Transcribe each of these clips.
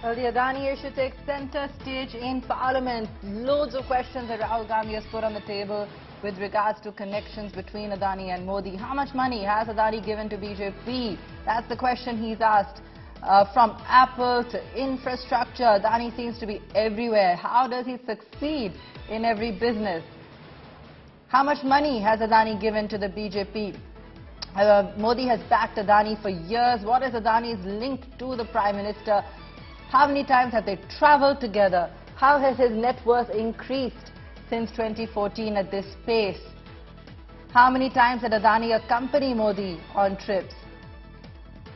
Well, the Adani issue takes center stage in Parliament. Loads of questions that Rahul Gandhi has put on the table with regards to connections between Adani and Modi. How much money has Adani given to BJP? That's the question he's asked. From Apple to infrastructure, Adani seems to be everywhere. How does he succeed in every business? How much money has Adani given to the BJP? Modi has backed Adani for years. What is Adani's link to the Prime Minister? How many times have they travelled together? How has his net worth increased since 2014 at this pace? How many times did Adani accompany Modi on trips?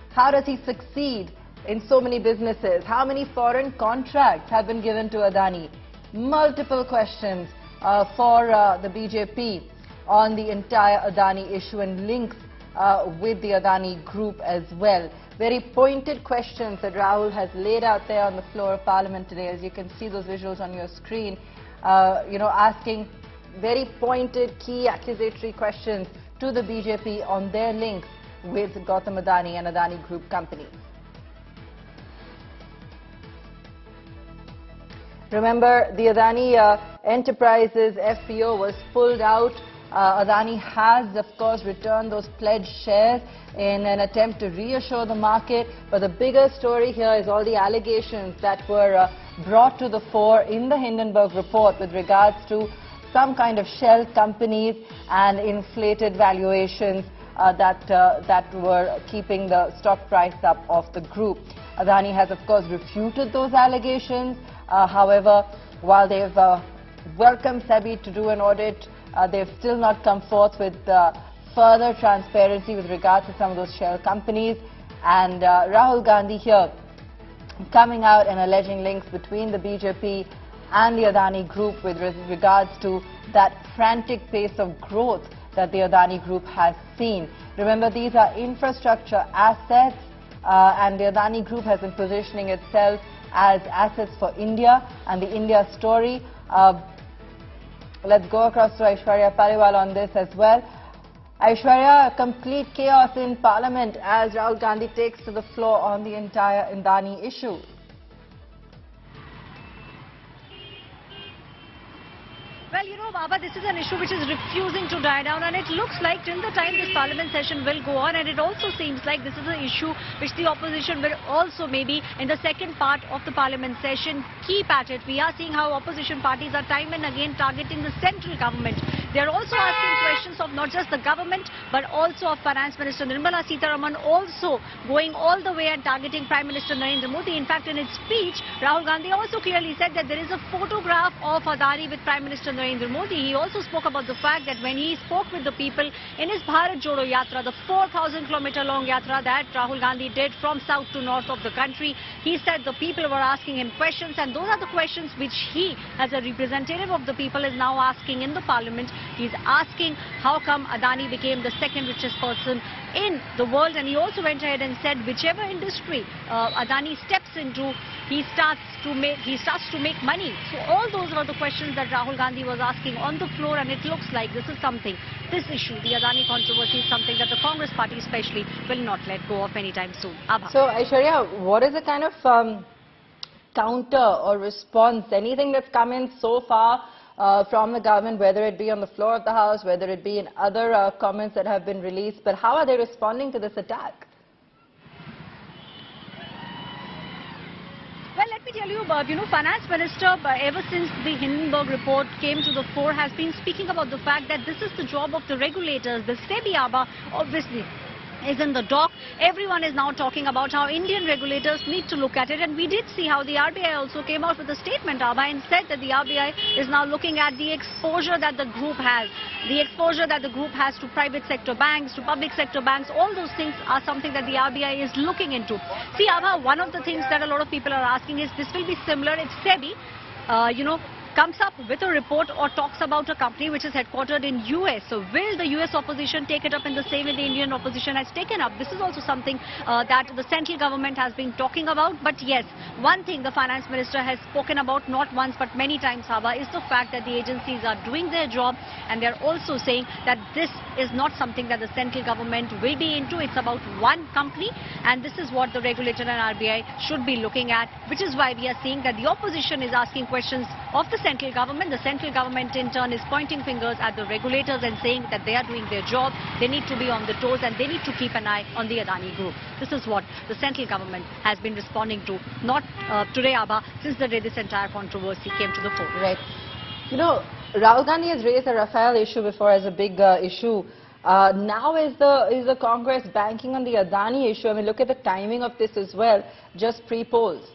How does he succeed in so many businesses? How many foreign contracts have been given to Adani? Multiple questions for the BJP on the entire Adani issue and links with the Adani group as well. Very pointed questions that Rahul has laid out there on the floor of Parliament today. As you can see those visuals on your screen, asking very pointed, key accusatory questions to the BJP on their links with Gautam Adani and Adani Group companies. Remember, the Adani Enterprises FPO was pulled out. Adani has, of course, returned those pledged shares in an attempt to reassure the market. But the bigger story here is all the allegations that were brought to the fore in the Hindenburg report with regards to some kind of shell companies and inflated valuations that were keeping the stock price up of the group. Adani has, of course, refuted those allegations. However, while they've welcomed SEBI to do an audit, they've still not come forth with further transparency with regards to some of those shell companies. And Rahul Gandhi here coming out and alleging links between the BJP and the Adani Group with regards to that frantic pace of growth that the Adani Group has seen. Remember, these are infrastructure assets and the Adani Group has been positioning itself as assets for India and the India story. Let's go across to Aishwarya Paliwal on this as well. Aishwarya, complete chaos in Parliament as Rahul Gandhi takes to the floor on the entire Adani issue. Well, you know, Baba, this is an issue which is refusing to die down, and it looks like till the time this parliament session will go on, and it also seems like this is an issue which the opposition will also maybe in the second part of the parliament session keep at it. We are seeing how opposition parties are time and again targeting the central government. They are also asking questions of not just the government but also of Finance Minister Nirmala Sitharaman, also going all the way and targeting Prime Minister Narendra Modi. In fact, in his speech, Rahul Gandhi also clearly said that there is a photograph of Adani with Prime Minister Narendra Modi. He also spoke about the fact that when he spoke with the people in his Bharat Jodo Yatra, the 4,000-kilometer long yatra that Rahul Gandhi did from south to north of the country, he said the people were asking him questions, and those are the questions which he, as a representative of the people, is now asking in the parliament. He's asking how come Adani became the second richest person in the world, and he also went ahead and said whichever industry Adani steps into, he starts to make money. So all those were the questions that Rahul Gandhi was asking on the floor, and it looks like this issue, the Adani controversy, is something that the Congress party especially will not let go of anytime soon. Abha. So Aishwarya, what is the kind of counter or response, anything that's come in so far from the government, whether it be on the floor of the House, whether it be in other comments that have been released, but how are they responding to this attack? Well, let me tell you, Finance Minister, ever since the Hindenburg report came to the fore, has been speaking about the fact that this is the job of the regulators. The SEBI, obviously, is in the dock. Everyone is now talking about how Indian regulators need to look at it, and we did see how the RBI also came out with a statement, and said that the RBI is now looking at the exposure that the group has. The exposure that the group has to private sector banks, to public sector banks, all those things are something that the RBI is looking into. See, Abha, one of the things that a lot of people are asking is this will be similar if SEBI, comes up with a report or talks about a company which is headquartered in US. So will the US opposition take it up in the same way the Indian opposition has taken up? This is also something that the central government has been talking about. But yes, one thing the finance minister has spoken about not once but many times, Haba, is the fact that the agencies are doing their job, and they're also saying that this is not something that the central government will be into. It's about one company, and this is what the regulator and RBI should be looking at, which is why we are seeing that the opposition is asking questions of the central government. The central government in turn is pointing fingers at the regulators and saying that they are doing their job. They need to be on the toes and they need to keep an eye on the Adani group. This is what the central government has been responding to, not today, Abha, since the day this entire controversy came to the fore. Right. You know, Rahul Gandhi has raised the Rafale issue before as a big issue. Now is the Congress banking on the Adani issue? I mean, look at the timing of this as well, just pre-polls.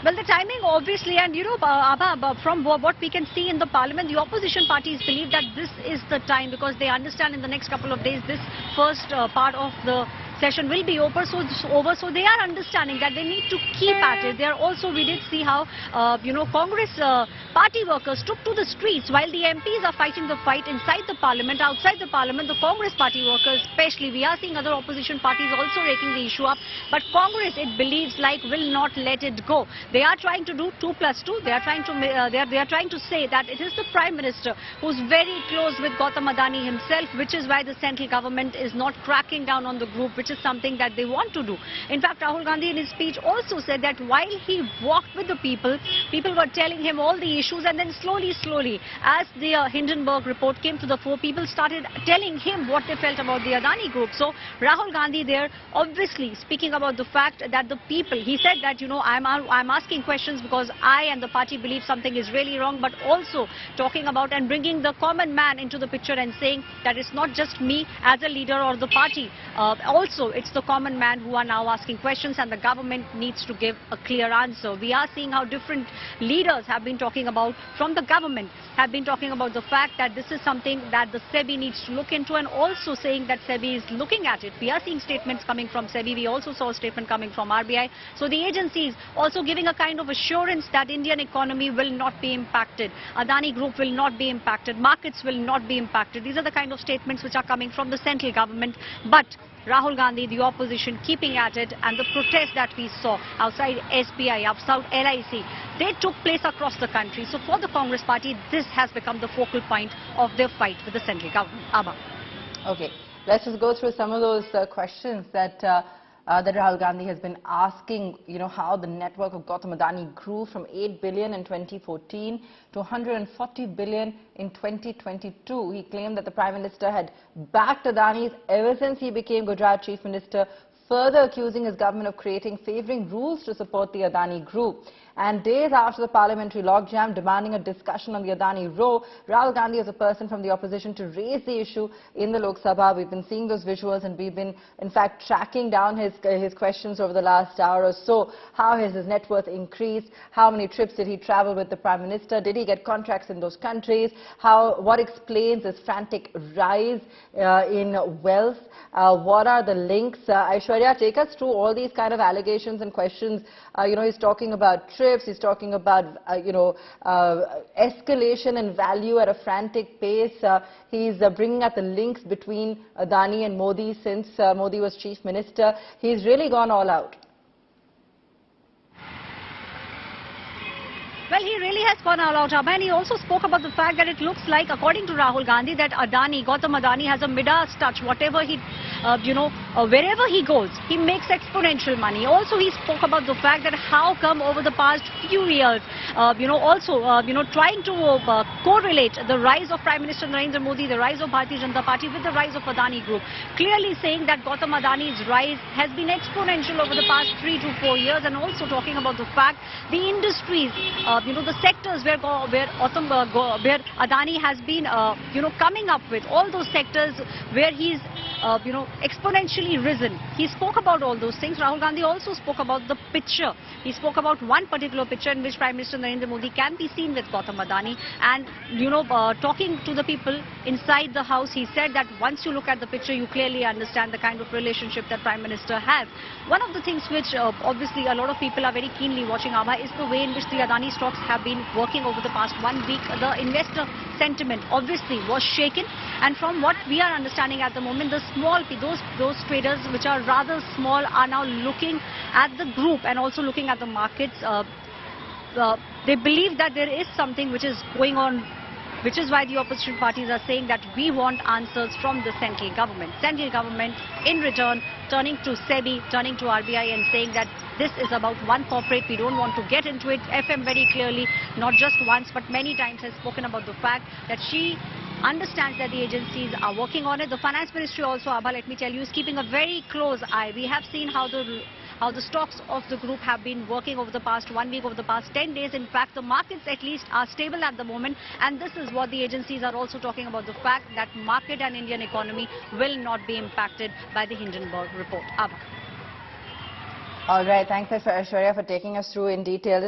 Well, the timing obviously, and you know, Abha, from what we can see in the parliament, the opposition parties believe that this is the time, because they understand in the next couple of days this first part of the session will be over, so they are understanding that they need to keep at it. They are also, we did see how Congress party workers took to the streets while the MPs are fighting the fight inside the parliament. Outside the parliament, the Congress party workers especially, we are seeing other opposition parties also raking the issue up, but Congress, it believes, like, will not let it go. They are trying to do 2+2. They are trying to they are trying to say that it is the Prime Minister who's very close with Gautam Adani himself, which is why the central government is not cracking down on the group, which is something that they want to do. In fact, Rahul Gandhi in his speech also said that while he walked with the people, people were telling him all the issues, and then slowly, as the Hindenburg report came to the fore, people started telling him what they felt about the Adani group. So Rahul Gandhi there obviously speaking about the fact that the people, he said that, you know, I'm asking questions because I and the party believe something is really wrong, but also talking about and bringing the common man into the picture and saying that it's not just me as a leader or the party, also it's the common man who are now asking questions, and the government needs to give a clear answer. We are seeing how different leaders have been talking about, from the government, have been talking about the fact that this is something that the SEBI needs to look into, and also saying that SEBI is looking at it. We are seeing statements coming from SEBI. We also saw a statement coming from RBI. So the agencies also giving a kind of assurance that Indian economy will not be impacted. Adani Group will not be impacted. Markets will not be impacted. These are the kind of statements which are coming from the central government. But Rahul Gandhi, the opposition, keeping at it, and the protests that we saw outside SBI, outside LIC, they took place across the country. So for the Congress party, this has become the focal point of their fight with the central government. Abha. Okay, let's just go through some of those questions that that Rahul Gandhi has been asking. You know, how the network of Gautam Adani grew from 8 billion in 2014 to 140 billion in 2022. He claimed that the Prime Minister had backed Adani's ever since he became Gujarat Chief Minister, further accusing his government of favouring rules to support the Adani Group. And days after the parliamentary logjam demanding a discussion on the Adani row, Rahul Gandhi is a person from the opposition to raise the issue in the Lok Sabha. We've been seeing those visuals, and we've been, in fact, tracking down his questions over the last hour or so. How has his net worth increased? How many trips did he travel with the Prime Minister? Did he get contracts in those countries? What explains his frantic rise in wealth? What are the links? Aishwarya, take us through all these kind of allegations and questions. You know, he's talking about trips, he's talking about, escalation in value at a frantic pace. He's bringing out the links between Adani and Modi since Modi was Chief Minister. He's really gone all out. Well, he really has gone all out, Abha, and he also spoke about the fact that it looks like, according to Rahul Gandhi, that Gautam Adani has a Midas touch. Whatever he, wherever he goes, he makes exponential money. Also, he spoke about the fact that how come over the past few years, trying to correlate the rise of Prime Minister Narendra Modi, the rise of Bharatiya Janata Party with the rise of Adani Group, clearly saying that Gautam Adani's rise has been exponential over the past 3 to 4 years, and also talking about the fact the industries the sectors where Adani has been, coming up with, all those sectors where he's, exponentially risen. He spoke about all those things. Rahul Gandhi also spoke about the picture. He spoke about one particular picture in which Prime Minister Narendra Modi can be seen with Gautam Adani. And, talking to the people inside the house, he said that once you look at the picture, you clearly understand the kind of relationship that Prime Minister has. One of the things which obviously a lot of people are very keenly watching, Abha, is the way in which the Adani stocks have been working over the past 1 week. The investor sentiment obviously was shaken, and from what we are understanding at the moment, the small, those traders which are rather small are now looking at the group and also looking at the markets. They believe that there is something which is going on, which is why the opposition parties are saying that we want answers from the central government. Central government, in return, turning to SEBI, turning to RBI and saying that this is about one corporate, we don't want to get into it. FM very clearly, not just once but many times, has spoken about the fact that she understands that the agencies are working on it. The Finance Ministry also, Abha, let me tell you, is keeping a very close eye. We have seen how the stocks of the group have been working over the past 1 week, over the past 10 days. In fact, the markets at least are stable at the moment, and this is what the agencies are also talking about, the fact that market and Indian economy will not be impacted by the Hindenburg report. Abha. All right, thanks Aishwarya for taking us through in detail.